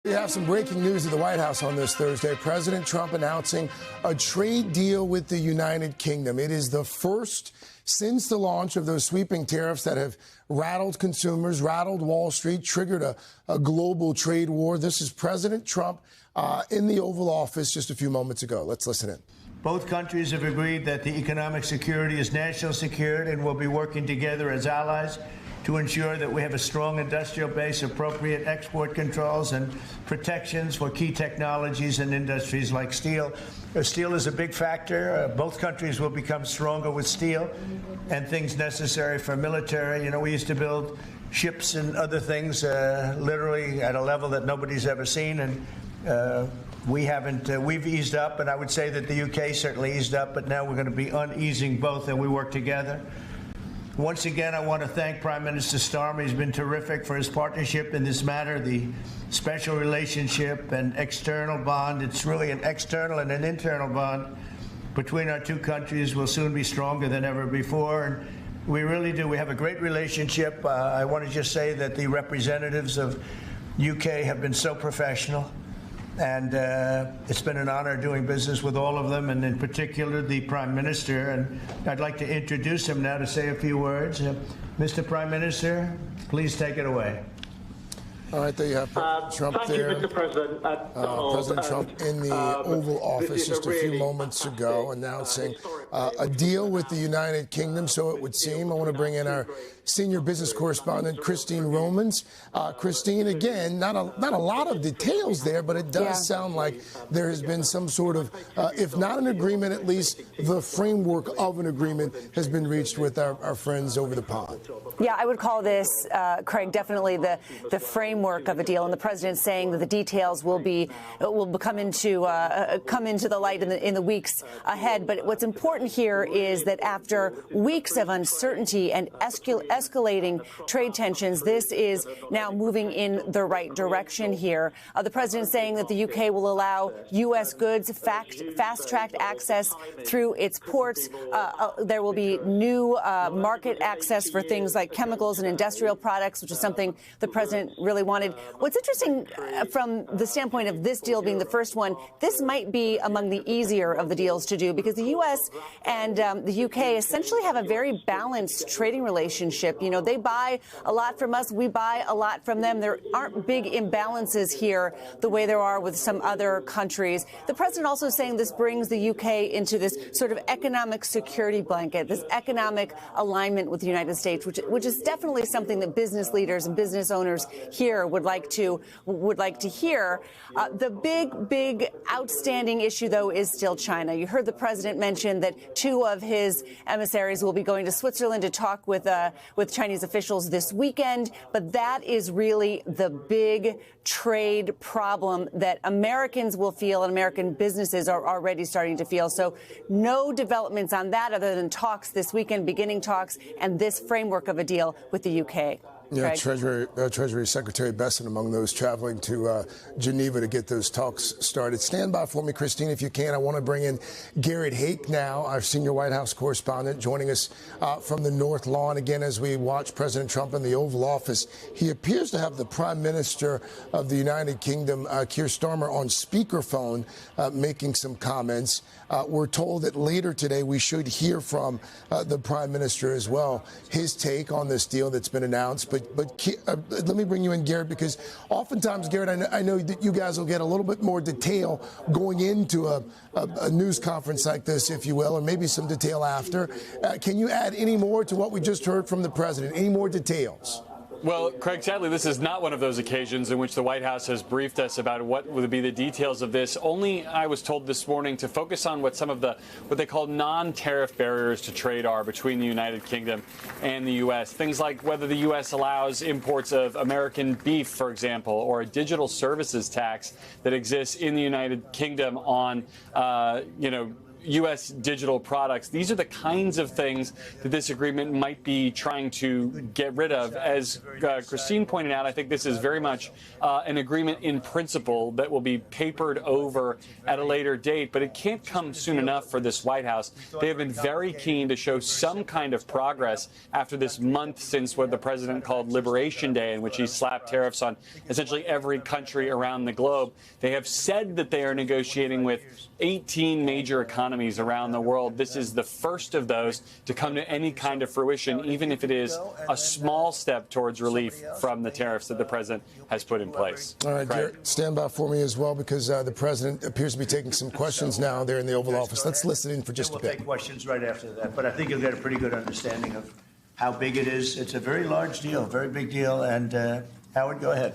We have some breaking news at the White House on this Thursday. President Trump announcing a trade deal with the United Kingdom. It is the first since the launch of those sweeping tariffs that have rattled consumers, rattled Wall Street, triggered a global trade war. This is President Trump in the Oval Office just a few moments ago. Let's listen in. Both countries have agreed that the economic security is national security and will be working together as allies to ensure that we have a strong industrial base, appropriate export controls, and protections for key technologies and industries like steel. Steel is a big factor. Both countries will become stronger with steel and things necessary for military. You know, we used to build ships and other things literally at a level that nobody's ever seen, and we haven't. We've eased up, and I would say that the UK certainly eased up, but now we're going to be uneasing both, and we work together. Once again, I want to thank Prime Minister Starmer. He's been terrific for his partnership in this matter. The special relationship and external bond, it's really an external and an internal bond between our two countries will soon be stronger than ever before. And we really do. We have a great relationship. I want to just say that the representatives of UK have been so professional. And it's been an honor doing business with all of them, and in particular the Prime Minister. And I'd like to introduce him now to say a few words. Mr. Prime Minister, please take it away. All right, there you have President Trump there. Thank you, Mr. President. President Trump in the Oval Office just a few moments ago announcing a deal with the United Kingdom, so it would seem. I want to bring in our senior business correspondent, Christine Romans. Christine, again, not a lot of details there, but it does sound like there has been some sort of, if not an agreement, at least the framework of an agreement has been reached with our friends over the pond. Yeah, I would call this, Craig, definitely the framework of a deal, and the president saying that the details will come into the light in the weeks ahead. But what's important here is that after weeks of uncertainty and escalating trade tensions, this is now moving in the right direction here. The president saying that the UK will allow U.S. goods fast-tracked access through its ports. There will be new market access for things like chemicals and industrial products, which is something the president really wanted. What's interesting from the standpoint of this deal being the first one, this might be among the easier of the deals to do because the U.S. and the UK essentially have a very balanced trading relationship. You know, they buy a lot from us. We buy a lot from them. There aren't big imbalances here the way there are with some other countries. The president also saying this brings the UK into this sort of economic security blanket, this economic alignment with the United States, which is definitely something that business leaders and business owners here would like to hear. The big outstanding issue, though, is still China. You heard the president mention that two of his emissaries will be going to Switzerland to talk with Chinese officials this weekend. But that is really the big trade problem that Americans will feel and American businesses are already starting to feel. So no developments on that other than talks this weekend, beginning talks, and this framework of a deal with the UK. Yeah, Treasury Secretary Besson among those traveling to Geneva to get those talks started. Stand by for me, Christine, if you can. I want to bring in Garrett Hake now, our senior White House correspondent, joining us from the North Lawn again as we watch President Trump in the Oval Office. He appears to have the Prime Minister of the United Kingdom, Keir Starmer, on speakerphone making some comments. We're told that later today we should hear from the Prime Minister as well, his take on this deal that's been announced. But let me bring you in, Garrett, because oftentimes, Garrett, I know that you guys will get a little bit more detail going into a news conference like this, if you will, or maybe some detail after. Can you add any more to what we just heard from the president? Any more details? Well, Craig, sadly, this is not one of those occasions in which the White House has briefed us about what would be the details of this. Only, I was told this morning, to focus on what some of what they call non-tariff barriers to trade are between the United Kingdom and the U.S. Things like whether the U.S. allows imports of American beef, for example, or a digital services tax that exists in the United Kingdom on, U.S. digital products. These are the kinds of things that this agreement might be trying to get rid of. As Christine pointed out, I think this is very much an agreement in principle that will be papered over at a later date, but it can't come soon enough for this White House. They have been very keen to show some kind of progress after this month since what the president called Liberation Day, in which he slapped tariffs on essentially every country around the globe. They have said that they are negotiating with 18 major economies around the world. This is the first of those to come to any kind of fruition, even if it is a small step towards relief from the tariffs that the president has put in place. All right, Garrett, stand by for me as well, because the president appears to be taking some questions now there in the Oval Office. Let's listen in for just a bit. We'll take questions right after that, but I think you'll get a pretty good understanding of how big it is. It's a very large deal, very big deal. And Howard, go ahead.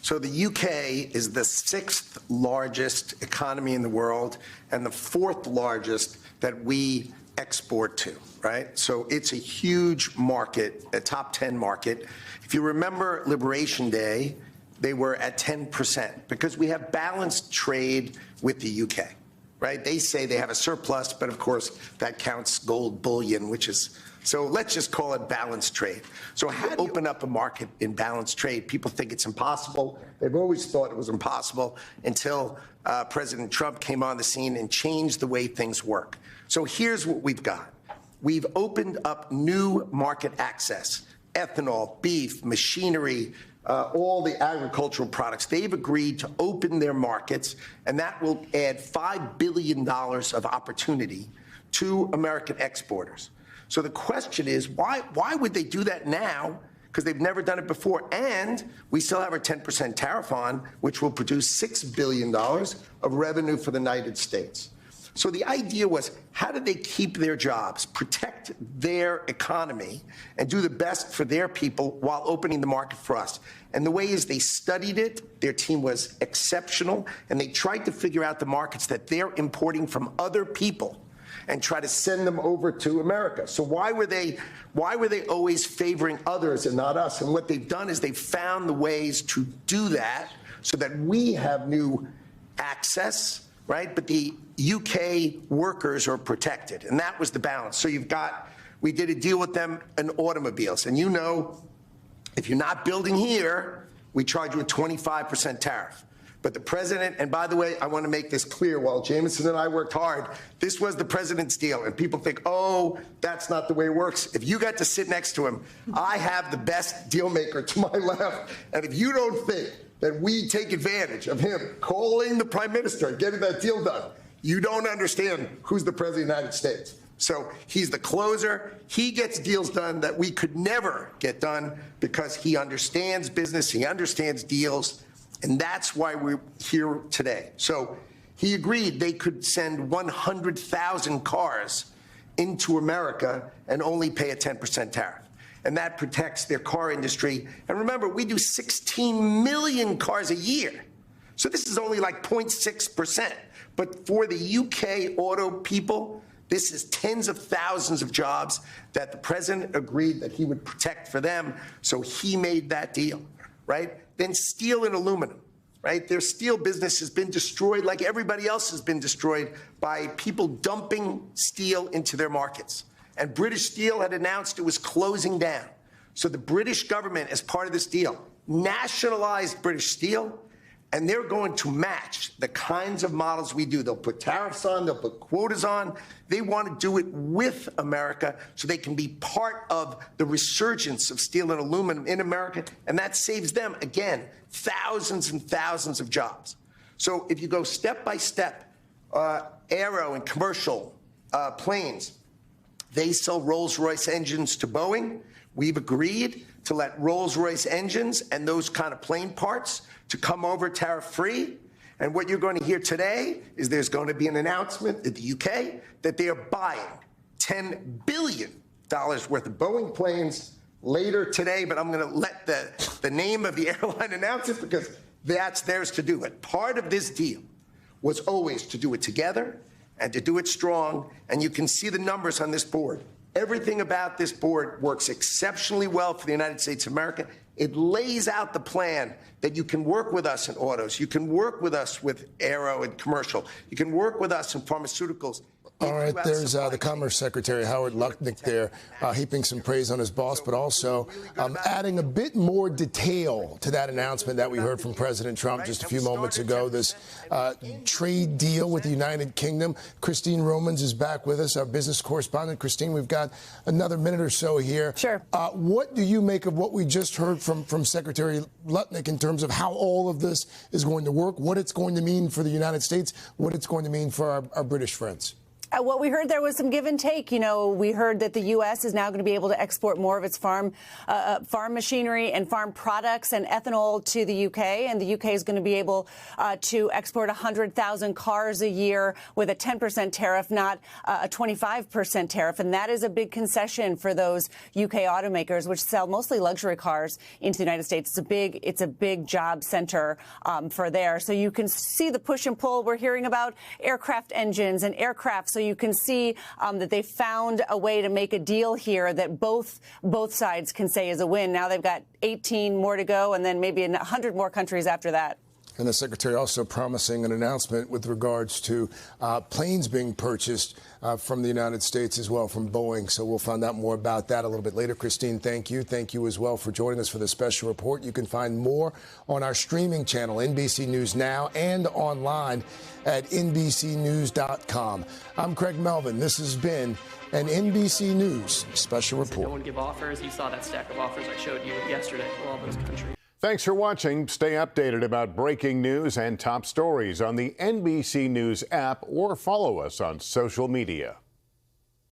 So the UK is the 6th largest economy in the world and the 4th largest that we export to, right? So it's a huge market, a top 10 market. If you remember Liberation Day, they were at 10% because we have balanced trade with the UK, right? They say they have a surplus, but of course that counts gold bullion, which is, so let's just call it balanced trade. So how do you open up a market in balanced trade? People think it's impossible. They've always thought it was impossible until President Trump came on the scene and changed the way things work. So here's what we've got. We've opened up new market access, ethanol, beef, machinery, all the agricultural products. They've agreed to open their markets, and that will add $5 billion of opportunity to American exporters. So the question is, why would they do that now? Because they've never done it before. And we still have our 10% tariff on, which will produce $6 billion of revenue for the United States. So the idea was, how do they keep their jobs, protect their economy, and do the best for their people while opening the market for us? And the way is they studied it. Their team was exceptional, and they tried to figure out the markets that they're importing from other people and try to send them over to America. So why were they always favoring others and not us? And what they've done is they've found the ways to do that so that we have new access, right? But the UK workers are protected, and that was the balance. So we did a deal with them in automobiles, and if you're not building here, we charge you a 25% tariff. But the president, and by the way, I want to make this clear, while Jameson and I worked hard, this was the president's deal. And people think, oh, that's not the way it works. If you got to sit next to him, I have the best deal maker to my left. And if you don't think that we take advantage of him calling the prime minister and getting that deal done, you don't understand who's the president of the United States. So he's the closer. He gets deals done that we could never get done because he understands business, he understands deals. And that's why we're here today. So he agreed they could send 100,000 cars into America and only pay a 10% tariff. And that protects their car industry. And remember, we do 16 million cars a year. So this is only like 0.6%. But for the UK auto people, this is tens of thousands of jobs that the president agreed that he would protect for them. So he made that deal, right? Then steel and aluminum, right? Their steel business has been destroyed like everybody else has been destroyed by people dumping steel into their markets. And British Steel had announced it was closing down. So the British government, as part of this deal, nationalized British Steel, and they're going to match the kinds of models we do. They'll put tariffs on, they'll put quotas on. They want to do it with America so they can be part of the resurgence of steel and aluminum in America, and that saves them, again, thousands and thousands of jobs. So if you go step by step, aero and commercial planes, they sell Rolls-Royce engines to Boeing. We've agreed to let Rolls-Royce engines and those kind of plane parts to come over tariff-free. And what you're going to hear today is there's going to be an announcement in the UK that they are buying $10 billion worth of Boeing planes later today. But I'm going to let the name of the airline announce it because that's theirs to do it. Part of this deal was always to do it together and to do it strong. And you can see the numbers on this board. Everything about this board works exceptionally well for the United States of America. It lays out the plan that you can work with us in autos. You can work with us with aero and commercial. You can work with us in pharmaceuticals. All right, there's the Commerce Secretary, Howard Lutnick, there, heaping some praise on his boss, but also adding a bit more detail to that announcement that we heard from President Trump just a few moments ago, this trade deal with the United Kingdom. Christine Romans is back with us, our business correspondent. Christine, we've got another minute or so here. Sure. What do you make of what we just heard from Secretary Lutnick in terms of how all of this is going to work, what it's going to mean for the United States, what it's going to mean for our British friends? What we heard there was some give and take. You know, we heard that the U.S. is now going to be able to export more of its farm machinery and farm products and ethanol to the U.K. And the U.K. is going to be able to export 100,000 cars a year with a 10% tariff, not a 25% tariff. And that is a big concession for those U.K. automakers, which sell mostly luxury cars into the United States. It's a big job center for there. So you can see the push and pull. We're hearing about aircraft engines and aircraft. So you can see that they found a way to make a deal here that both sides can say is a win. Now they've got 18 more to go, and then maybe 100 more countries after that. And the Secretary also promising an announcement with regards to planes being purchased from the United States as well, from Boeing. So we'll find out more about that a little bit later. Christine, thank you. Thank you as well for joining us for this special report. You can find more on our streaming channel, NBC News Now, and online at NBCnews.com. I'm Craig Melvin. This has been an NBC News special report. No one give offers. You saw that stack of offers I showed you yesterday for all those countries. Thanks for watching. Stay updated about breaking news and top stories on the NBC News app or follow us on social media.